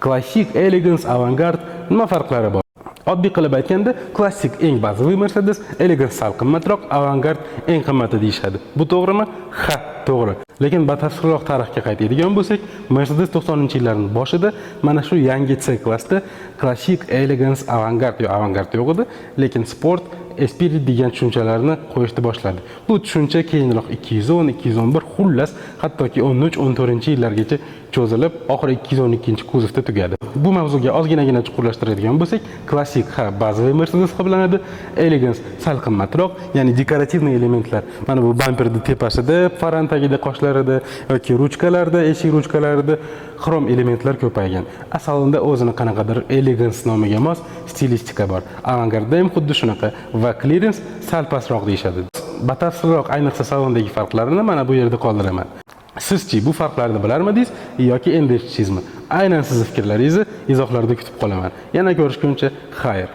Klassik, elegance, avangard nima farqlari bor? Oddiy qilib aytganda, klassik eng bazaviy Mercedes, elegance sal qimmatroq, avangard eng qimmati deyishadi. Bu to'g'rimi? Ha, to'g'ri. Lekin batafsilroq tarixga qaytadigan bo'lsak, Mercedes 90-yillarning boshida mana shu yangi C klassda klassik, elegance, avangard yo'q edi, lekin sport, Spirit degan tushunchalarni qo'yishni boshladi. Bu tushuncha keyinroq 210, 211, xullas, hattoki 13-14-yillargacha cho'zilib, oxiri 212-kuzovda tugadi. Bu mavzuga ozginagina chuqurlashtiradigan bo'lsak, klassik bazaviy Mercedes hisoblanadi, elegance sal qimmatroq, ya'ni dekorativniy elementlar. Mana bu bamperning tepasida, faran tagida, qoshlarida yoki ruchkalarda, eshik ruchkalarida xrom elementlar ko'paygan. Aslida o'zini qanaqadir elegance nomiga mos stilistika bor. Avangardda ham xuddi shunaqa va clearance sal pastroq deyishadi. Batafsilroq ayniqsa salondagi farqlarini mana bu yerda qoldiraman. Sizchi bu farqlarni bilarmidingiz yoki endi eshitdingizmi? Aynan sizning fikrlaringizni izohlarda kutib qolaman. Yana ko'rishguncha, xayr.